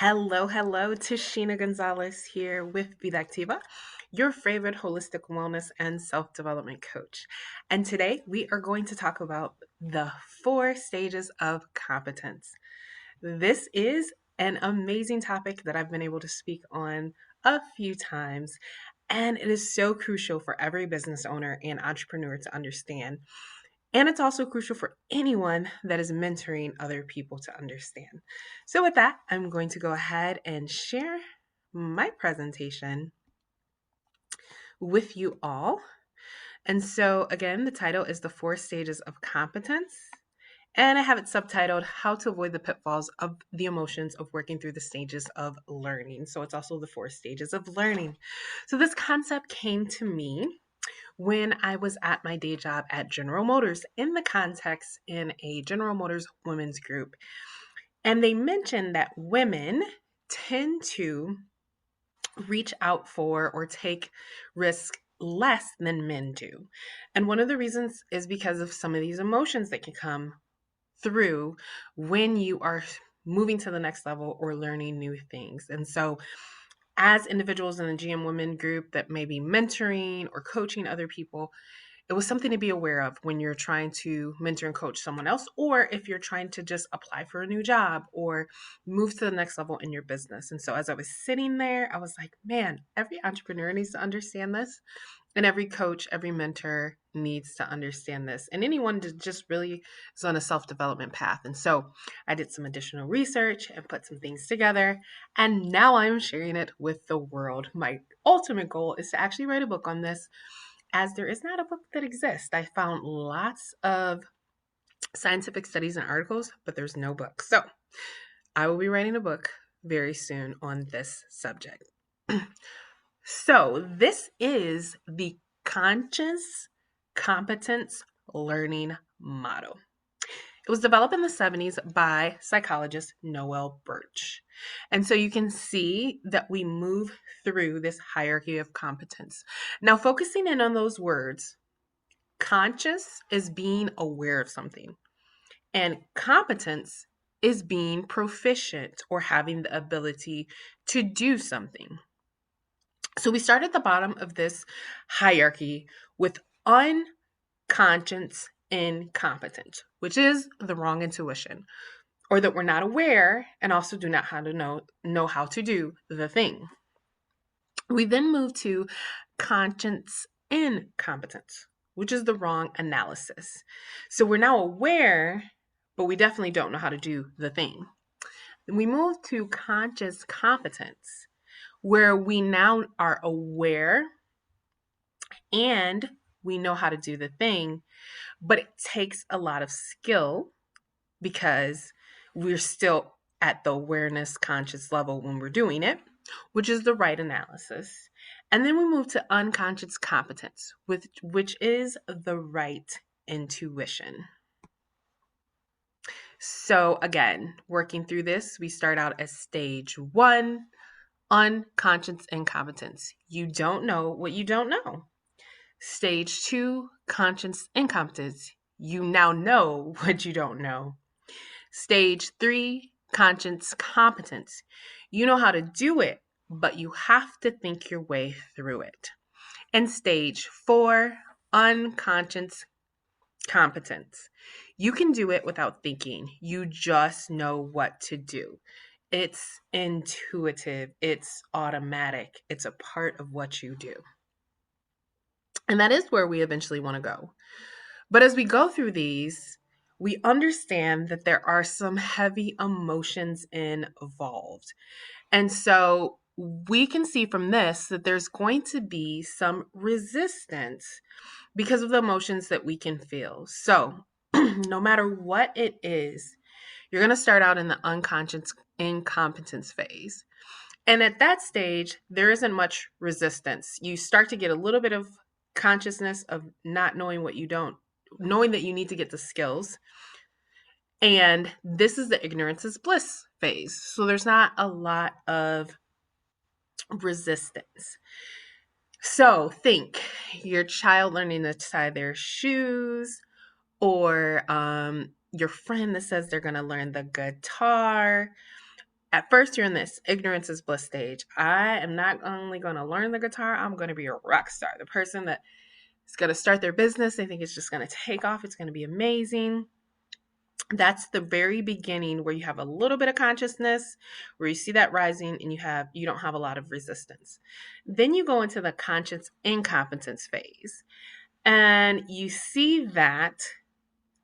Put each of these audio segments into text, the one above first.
Hello, Tashina Gonzalez here with Vida Activa, your favorite holistic wellness and self development coach. And today we are going to talk about the four stages of competence. This is an amazing topic that I've been able to speak on a few times, and it is so crucial for every business owner and entrepreneur to understand. And it's also crucial for anyone that is mentoring other people to understand. So, with that, I'm going to go ahead and share my presentation with you all. And so, again, the title is The Four Stages of Competence. And I have it subtitled How to Avoid the Pitfalls of the Emotions of Working Through the Stages of Learning. So, it's also the four stages of learning. So, this concept came to me when I was at my day job at General Motors in the context in a General Motors women's group. And they mentioned that women tend to reach out for or take risk less than men do. And one of the reasons is because of some of these emotions that can come through when you are moving to the next level or learning new things. And so as individuals in the GM Women group that may be mentoring or coaching other people, it was something to be aware of when you're trying to mentor and coach someone else, or if you're trying to just apply for a new job or move to the next level in your business. And so as I was sitting there, I was like, man, every entrepreneur needs to understand this. And every coach, every mentor needs to understand this. And anyone that just really is on a self development path. And so I did some additional research and put some things together. And now I'm sharing it with the world. My ultimate goal is to actually write a book on this, as there is not a book that exists. I found lots of scientific studies and articles, but there's no book. So I will be writing a book very soon on this subject. So, this is the conscious competence learning model. It was developed in the 70s by psychologist Noel Birch. And so you can see that we move through this hierarchy of competence. Now, focusing in on those words, conscious is being aware of something, and competence is being proficient or having the ability to do something. So we start at the bottom of this hierarchy with unconscious incompetence, which is the wrong intuition, or that we're not aware and also do not know how to do the thing. We then move to conscious incompetence, which is the wrong analysis. So we're now aware, but we definitely don't know how to do the thing. Then we move to conscious competence, where we now are aware and we know how to do the thing, but it takes a lot of skill because we're still at the awareness conscious level when we're doing it, which is the right analysis. And then we move to unconscious competence, which is the right intuition. So again, working through this, we start out as stage 1, unconscious incompetence. You don't know what you don't know. Stage 2, conscious incompetence. You now know what you don't know. Stage 3, conscious competence. You know how to do it, but you have to think your way through it. And stage 4, unconscious competence. You can do it without thinking. You just know what to do. It's intuitive. It's automatic. It's a part of what you do. And that is where we eventually want to go. But as we go through these, we understand that there are some heavy emotions involved. And so we can see from this that there's going to be some resistance because of the emotions that we can feel. So no matter what it is, you're going to start out in the unconscious incompetence phase. And at that stage, there isn't much resistance. You start to get a little bit of consciousness of not knowing what you don't, knowing that you need to get the skills. And this is the ignorance is bliss phase. So there's not a lot of resistance. So think your child learning to tie their shoes, or your friend that says they're going to learn the guitar, At first, you're in this ignorance is bliss stage. I am not only going to learn the guitar, I'm going to be a rock star. The person that is going to start their business, they think it's just going to take off. It's going to be amazing. That's the very beginning where you have a little bit of consciousness, where you see that rising and you don't have a lot of resistance. Then you go into the conscious incompetence phase. And you see that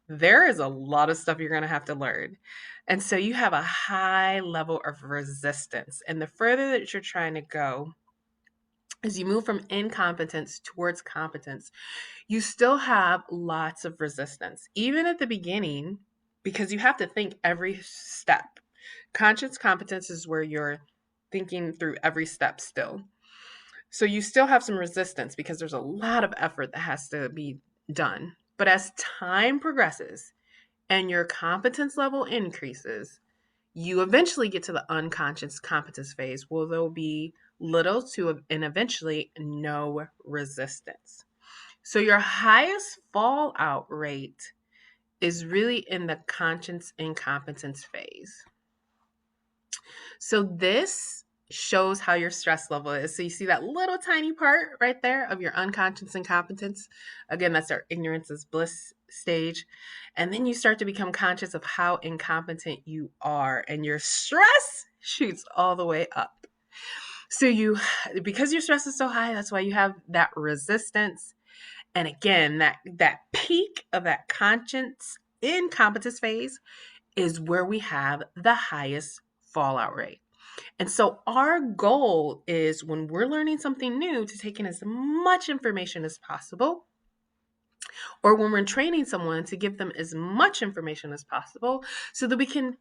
there is a lot of stuff you're going to have to learn. And so you have a high level of resistance. And the further that you're trying to go, as you move from incompetence towards competence, you still have lots of resistance, even at the beginning, because you have to think every step. Conscious competence is where you're thinking through every step still. So you still have some resistance because there's a lot of effort that has to be done. But as time progresses and your competence level increases, you eventually get to the unconscious competence phase where there'll be little to and eventually no resistance. So your highest fallout rate is really in the conscious incompetence phase. So this shows how your stress level is. So you see that little tiny part right there of your unconscious incompetence. Again, that's our ignorance is bliss stage. And then you start to become conscious of how incompetent you are, and your stress shoots all the way up. So because your stress is so high, that's why you have that resistance. And again, that peak of that conscious incompetence phase is where we have the highest fallout rate. And so our goal is, when we're learning something new, to take in as much information as possible, or when we're training someone, to give them as much information as possible so that we can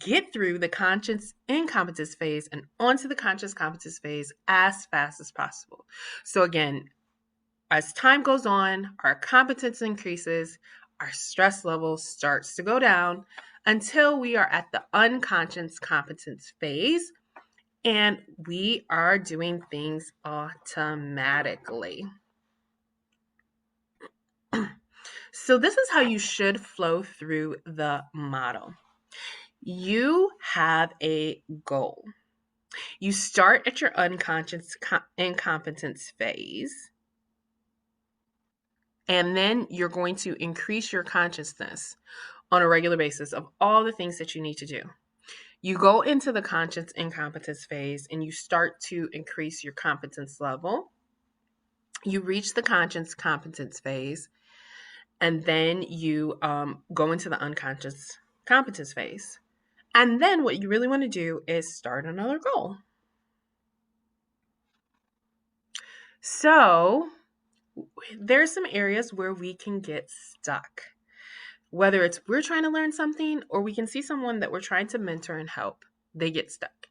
get through the conscious incompetence phase and onto the conscious competence phase as fast as possible. So again, as time goes on, our competence increases, our stress level starts to go down until we are at the unconscious competence phase and we are doing things automatically. So this is how you should flow through the model. You have a goal. You start at your unconscious incompetence phase, and then you're going to increase your consciousness on a regular basis of all the things that you need to do. You go into the conscious incompetence phase and you start to increase your competence level. You reach the conscious competence phase, and then you go into the unconscious competence phase. And then what you really want to do is start another goal. So there's some areas where we can get stuck. Whether it's we're trying to learn something, or we can see someone that we're trying to mentor and help, they get stuck.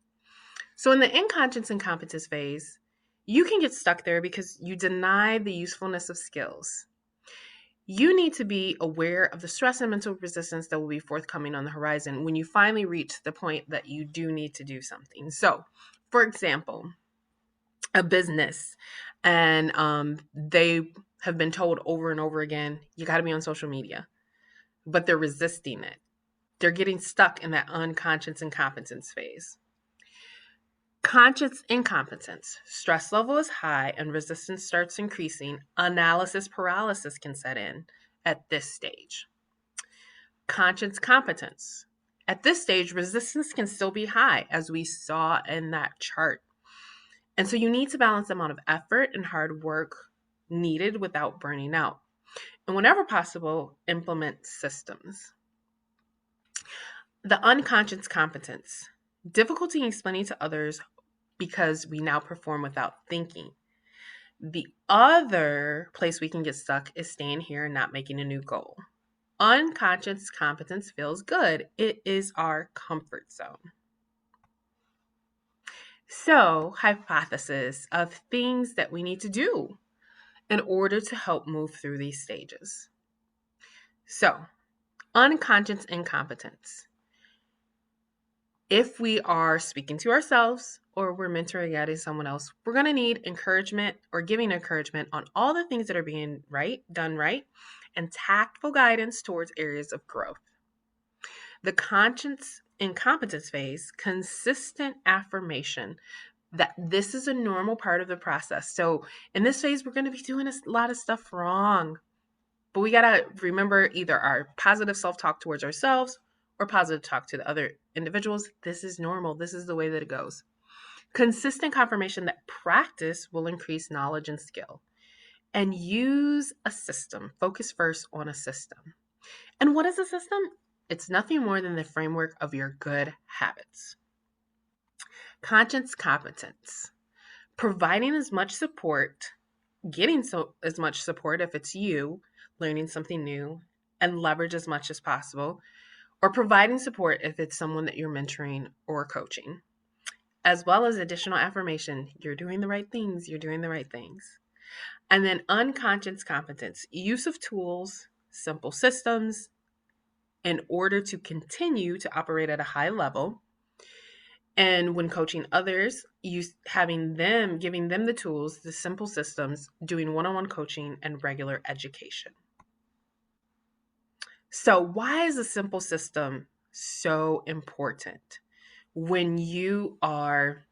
So in the unconscious incompetence phase, you can get stuck there because you deny the usefulness of skills. You need to be aware of the stress and mental resistance that will be forthcoming on the horizon when you finally reach the point that you do need to do something. So, for example, a business, and they have been told over and over again, you got to be on social media, but they're resisting it. They're getting stuck in that unconscious incompetence phase. Conscious incompetence, stress level is high and resistance starts increasing. Analysis paralysis can set in at this stage. Conscious competence. At this stage, resistance can still be high, as we saw in that chart. And so you need to balance the amount of effort and hard work needed without burning out. And whenever possible, implement systems. The unconscious competence. Difficulty in explaining to others because we now perform without thinking. The other place we can get stuck is staying here and not making a new goal. Unconscious competence feels good. It is our comfort zone. So, hypothesis of things that we need to do in order to help move through these stages. So, unconscious incompetence. If we are speaking to ourselves or we're mentoring guiding someone else, we're going to need encouragement or giving encouragement on all the things that are being done right, and tactful guidance towards areas of growth. The conscious in competence phase, consistent affirmation that this is a normal part of the process. So in this phase, we're going to be doing a lot of stuff wrong, but we got to remember either our positive self-talk towards ourselves or positive talk to the other individuals. This is normal. This is the way that it goes. Consistent confirmation that practice will increase knowledge and skill. And use a system. Focus first on a system. And what is a system? It's nothing more than the framework of your good habits. Conscious competence. Providing as much support, getting as much support if it's you learning something new, and leverage as much as possible, or providing support if it's someone that you're mentoring or coaching, as well as additional affirmation. You're doing the right things. You're doing the right things. And then unconscious competence, use of tools, simple systems in order to continue to operate at a high level. And when coaching others, giving them the tools, the simple systems, doing one-on-one coaching and regular education. So why is a simple system so important when you are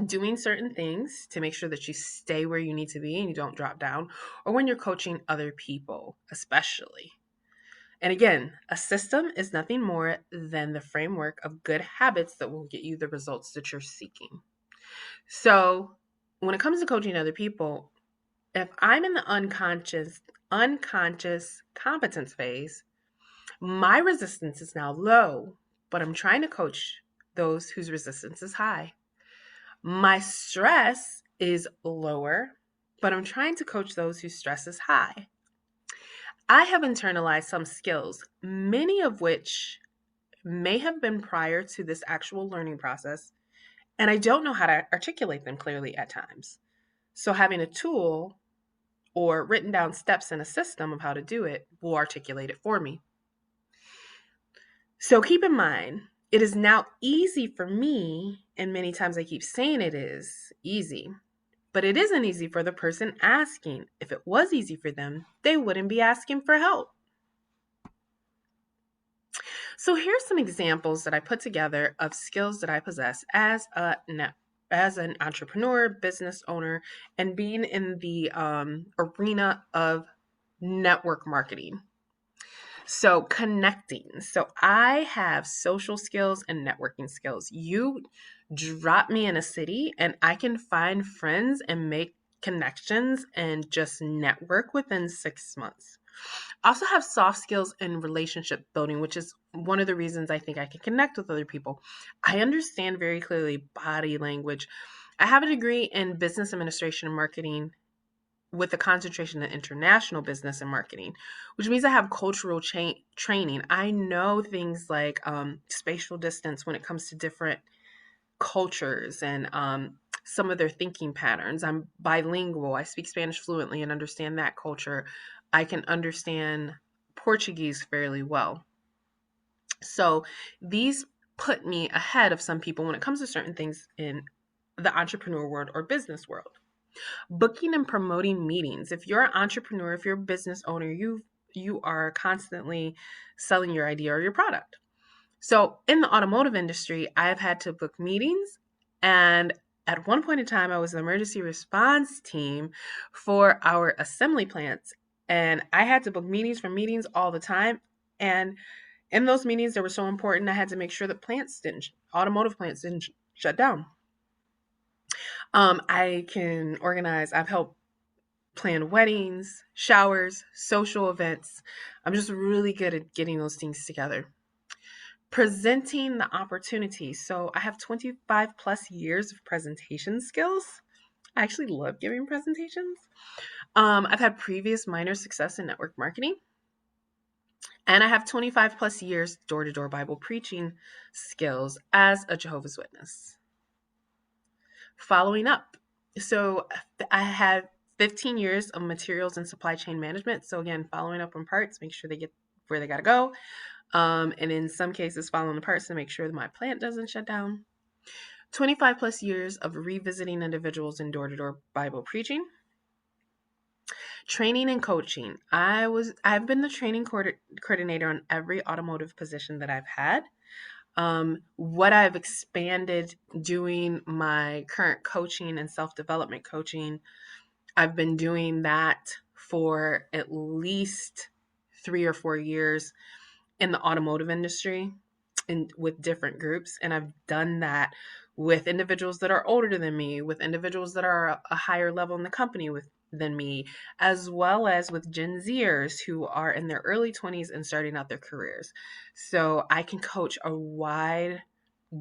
doing certain things to make sure that you stay where you need to be and you don't drop down, or when you're coaching other people, especially? And again, a system is nothing more than the framework of good habits that will get you the results that you're seeking. So when it comes to coaching other people, if I'm in the unconscious competence phase, my resistance is now low, but I'm trying to coach those whose resistance is high. My stress is lower, but I'm trying to coach those whose stress is high. I have internalized some skills, many of which may have been prior to this actual learning process, and I don't know how to articulate them clearly at times. So having a tool or written down steps in a system of how to do it will articulate it for me. So keep in mind, it is now easy for me, and many times I keep saying it is easy, but it isn't easy for the person asking. If it was easy for them, they wouldn't be asking for help. So here's some examples that I put together of skills that I possess as an entrepreneur, business owner, and being in the arena of network marketing. So connecting. So I have social skills and networking skills. You drop me in a city and I can find friends and make connections and just network within 6 months. I also have soft skills and relationship building, which is one of the reasons I think I can connect with other people. I understand very clearly body language. I have a degree in business administration and marketing with a concentration in international business and marketing, which means I have cultural training. I know things like spatial distance when it comes to different cultures and some of their thinking patterns. I'm bilingual. I speak Spanish fluently and understand that culture. I can understand Portuguese fairly well. So these put me ahead of some people when it comes to certain things in the entrepreneur world or business world. Booking and promoting meetings. If you're an entrepreneur, if you're a business owner, you are constantly selling your idea or your product. So in the automotive industry, I've had to book meetings, and at one point in time, I was the emergency response team for our assembly plants, and I had to book meetings for meetings all the time. And in those meetings, they were so important, I had to make sure that automotive plants didn't shut down. I've helped plan weddings, showers, social events. I'm just really good at getting those things together. Presenting the opportunity. So I have 25 plus years of presentation skills. I actually love giving presentations. I've had previous minor success in network marketing. And I have 25 plus years door-to-door Bible preaching skills as a Jehovah's Witness. Following up. So I have 15 years of materials and supply chain management. So again, following up on parts, make sure they get where they got to go. And in some cases, following the parts to make sure that my plant doesn't shut down. 25 plus years of revisiting individuals in door-to-door Bible preaching. Training and coaching. I've been the training coordinator on every automotive position that I've had. What I've expanded doing my current coaching and self-development coaching, I've been doing that for at least 3 or 4 years in the automotive industry and with different groups. And I've done that with individuals that are older than me, with individuals that are a higher level in the company than me, as well as with Gen Zers who are in their early 20s and starting out their careers. So I can coach a wide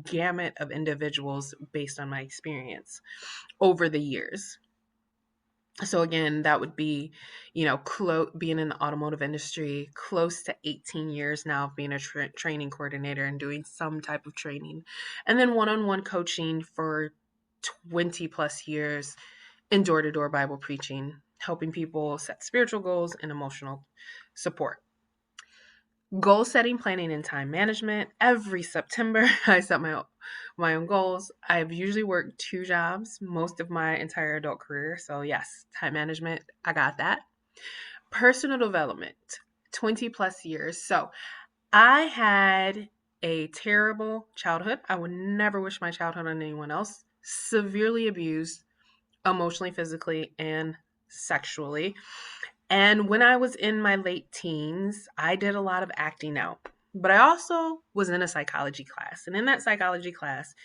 gamut of individuals based on my experience over the years. So again, that would be, being in the automotive industry, close to 18 years now of being a training coordinator and doing some type of training, and then one-on-one coaching for 20 plus years in door-to-door Bible preaching, helping people set spiritual goals and emotional support. Goal setting, planning, and time management. Every September, I set my own goals. I've usually worked 2 jobs most of my entire adult career. So yes, time management, I got that. Personal development, 20 plus years. So I had a terrible childhood. I would never wish my childhood on anyone else. Severely abused emotionally, physically, and sexually. And when I was in my late teens, I did a lot of acting out. But I also was in a psychology class. And in that psychology class,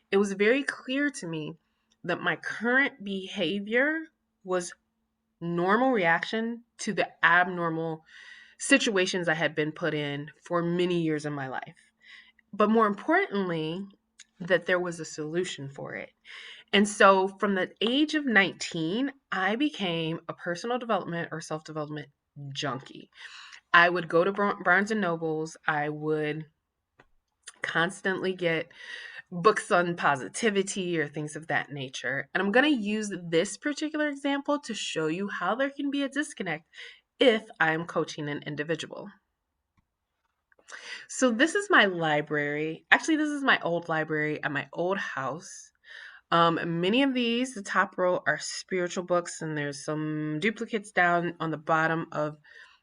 it was very clear to me that my current behavior was normal reaction to the abnormal situations I had been put in for many years in my life. But more importantly, that there was a solution for it. And so from the age of 19, I became a personal development or self-development junkie. I would go to Barnes and Nobles. I would constantly get books on positivity or things of that nature. And I'm going to use this particular example to show you how there can be a disconnect if I'm coaching an individual. So this is my library. Actually, this is my old library at my old house. Many of these, the top row, are spiritual books, and there's some duplicates down on the bottom of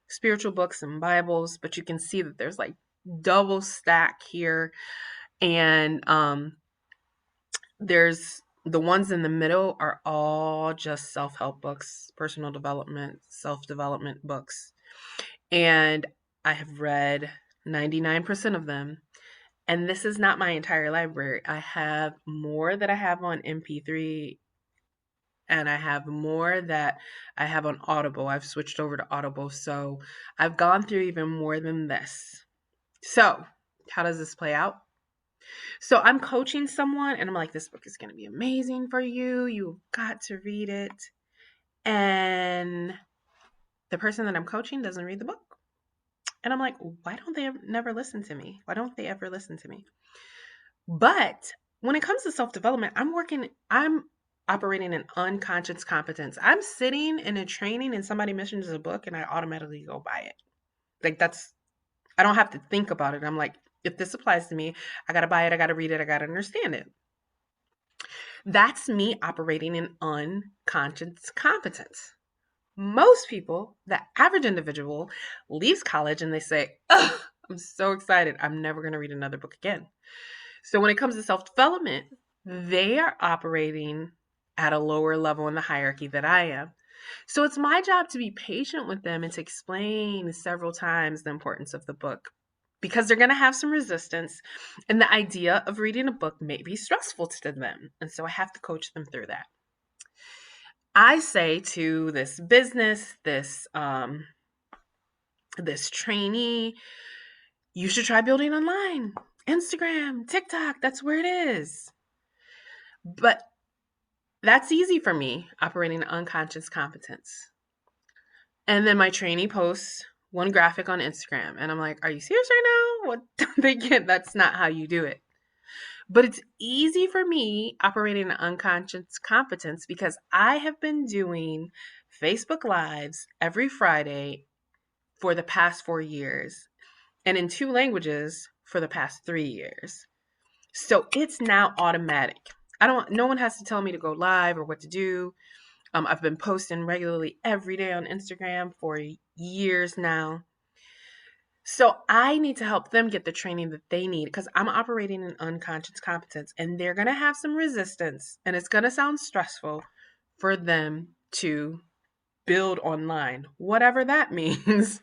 spiritual books and Bibles, but you can see that there's like double stack here. And there's the ones in the middle are all just self-help books, personal development, self-development books. And I have read 99% of them. And this is not my entire library. I have more that I have on MP3, and I have more that I have on Audible. I've switched over to Audible. So I've gone through even more than this. So how does this play out? So I'm coaching someone and I'm like, this book is going to be amazing for you. You've got to read it. And the person that I'm coaching doesn't read the book. And I'm like, why don't they never listen to me? Why don't they ever listen to me? But when it comes to self-development, I'm operating in unconscious competence. I'm sitting in a training and somebody mentions a book and I automatically go buy it. Like I don't have to think about it. I'm like, if this applies to me, I got to buy it. I got to read it. I got to understand it. That's me operating in unconscious competence. Most people, the average individual, leaves college and they say, "Ugh, I'm so excited. I'm never going to read another book again." So when it comes to self-development, they are operating at a lower level in the hierarchy that I am. So it's my job to be patient with them and to explain several times the importance of the book, because they're going to have some resistance and the idea of reading a book may be stressful to them. And so I have to coach them through that. I say to this business, this trainee, you should try building online. Instagram, TikTok, that's where it is. But that's easy for me, operating unconscious competence. And then my trainee posts one graphic on Instagram, and I'm like, are you serious right now? What don't they get? That's not how you do it. But it's easy for me operating unconscious competence because I have been doing Facebook Lives every Friday for the past 4 years and in 2 languages for the past 3 years. So it's now automatic. No one has to tell me to go live or what to do. I've been posting regularly every day on Instagram for years now. So I need to help them get the training that they need because I'm operating in unconscious competence and they're going to have some resistance and it's going to sound stressful for them to build online, whatever that means.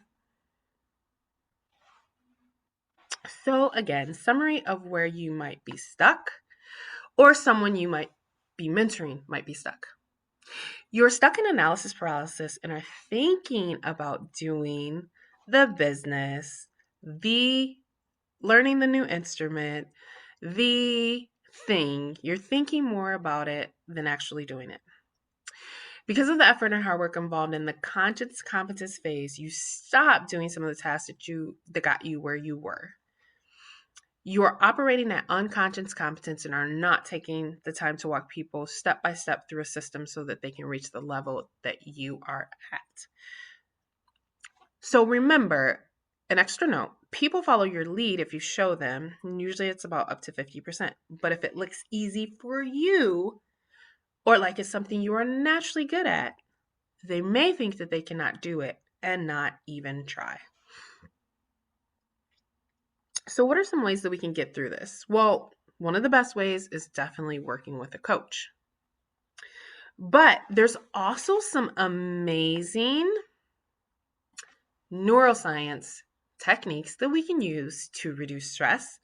So, again, summary of where you might be stuck or someone you might be mentoring might be stuck. You're stuck in analysis paralysis and are thinking about doing the business, the learning the new instrument, the thing. You're thinking more about it than actually doing it. Because of the effort and hard work involved in the conscious competence phase, you stop doing some of the tasks that got you where you were. You are operating at unconscious competence and are not taking the time to walk people step by step through a system so that they can reach the level that you are at. So remember, an extra note, people follow your lead if you show them, and usually it's about up to 50%. But if it looks easy for you, or like it's something you are naturally good at, they may think that they cannot do it and not even try. So what are some ways that we can get through this? Well, one of the best ways is definitely working with a coach. But there's also some amazing neuroscience techniques that we can use to reduce stress.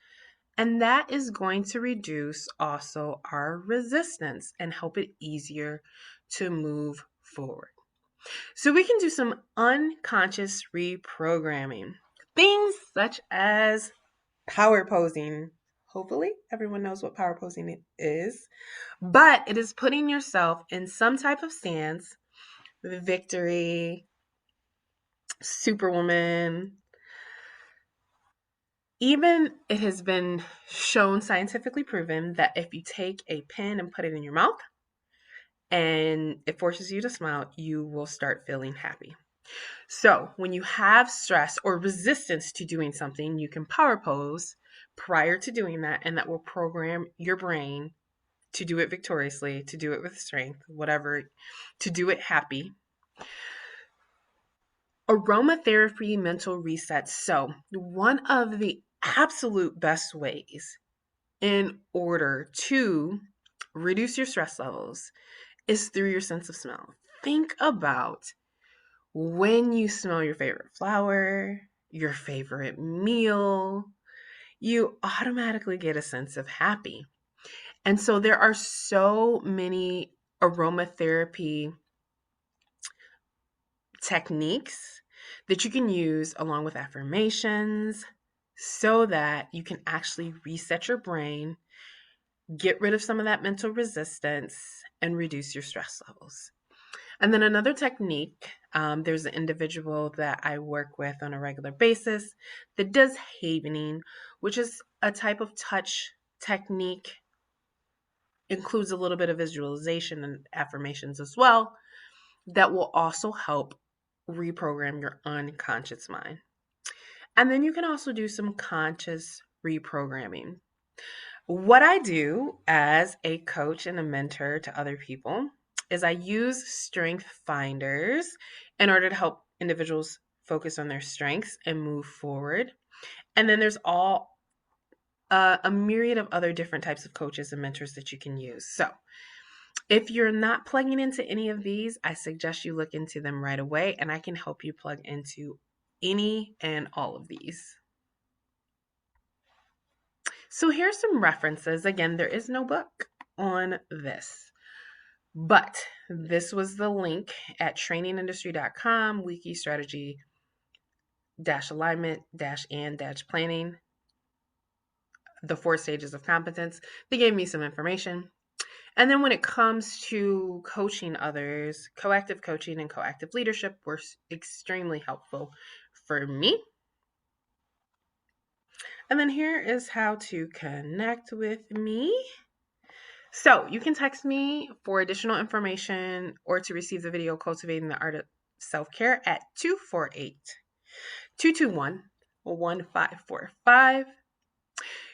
And that is going to reduce also our resistance and help it easier to move forward. So we can do some unconscious reprogramming. Things such as power posing. Hopefully, everyone knows what power posing is, but it is putting yourself in some type of stance, victory, superwoman. Even it has been shown, scientifically proven, that if you take a pen and put it in your mouth and it forces you to smile, you will start feeling happy. So when you have stress or resistance to doing something, you can power pose prior to doing that, and that will program your brain to do it victoriously, to do it with strength, whatever, to do it happy. Aromatherapy mental resets. So one of the absolute best ways in order to reduce your stress levels is through your sense of smell. Think about when you smell your favorite flower, your favorite meal, you automatically get a sense of happy. And so there are so many aromatherapy techniques that you can use along with affirmations so that you can actually reset your brain, get rid of some of that mental resistance, and reduce your stress levels. And then another technique, there's an individual that I work with on a regular basis that does havening, which is a type of touch technique, includes a little bit of visualization and affirmations as well, that will also help reprogram your unconscious mind. And then you can also do some conscious reprogramming. What I do as a coach and a mentor to other people is I use strength finders in order to help individuals focus on their strengths and move forward. And then there's a myriad of other different types of coaches and mentors that you can use. So if you're not plugging into any of these, I suggest you look into them right away, and I can help you plug into any and all of these. So here's some references. Again, there is no book on this, but this was the link at trainingindustry.com, wiki strategy alignment and planning, the 4 stages of competence. They gave me some information. And then when it comes to coaching others, coactive coaching and coactive leadership were extremely helpful for me. And then here is how to connect with me. So you can text me for additional information or to receive the video Cultivating the Art of Self-Care at 248-221-1545.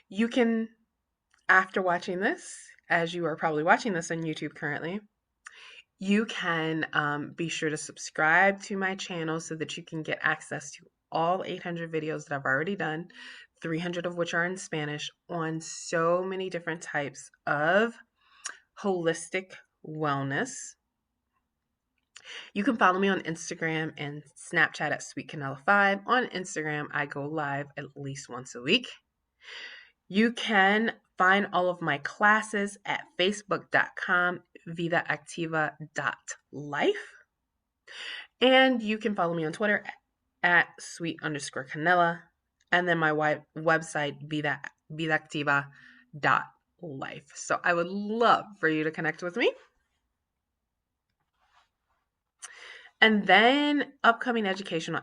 You can, after watching this, as you are probably watching this on YouTube currently, you can be sure to subscribe to my channel so that you can get access to all 800 videos that I've already done, 300 of which are in Spanish, on so many different types of holistic wellness. You can follow me on Instagram and Snapchat at SweetCanella5. On Instagram, I go live at least once a week. You can find all of my classes at facebook.com vidaactiva.life. And you can follow me on Twitter at sweet_canella. And then my website, vidaactiva.life. So I would love for you to connect with me. And then upcoming educational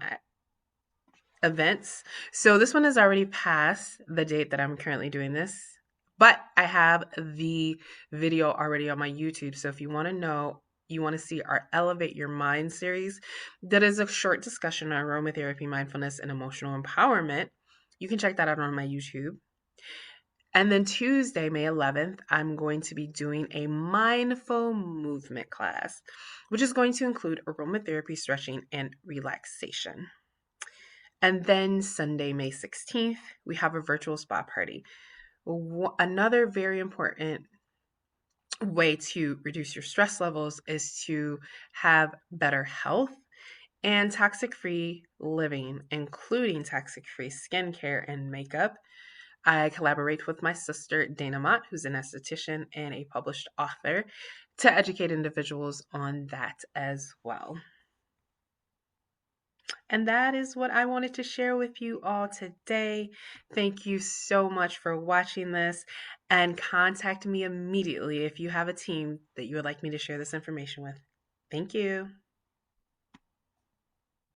events. So this one is already past the date that I'm currently doing this, but I have the video already on my YouTube. So if you want to know, you want to see our Elevate Your Mind series, that is a short discussion on aromatherapy, mindfulness, and emotional empowerment. You can check that out on my YouTube. And then Tuesday, May 11th, I'm going to be doing a mindful movement class, which is going to include aromatherapy, stretching, and relaxation. And then Sunday, May 16th, we have a virtual spa party. Another very important way to reduce your stress levels is to have better health and toxic-free living, including toxic-free skincare and makeup. I collaborate with my sister, Dana Mott, who's an esthetician and a published author, to educate individuals on that as well. And that is what I wanted to share with you all today. Thank you so much for watching this, and contact me immediately if you have a team that you would like me to share this information with. Thank you.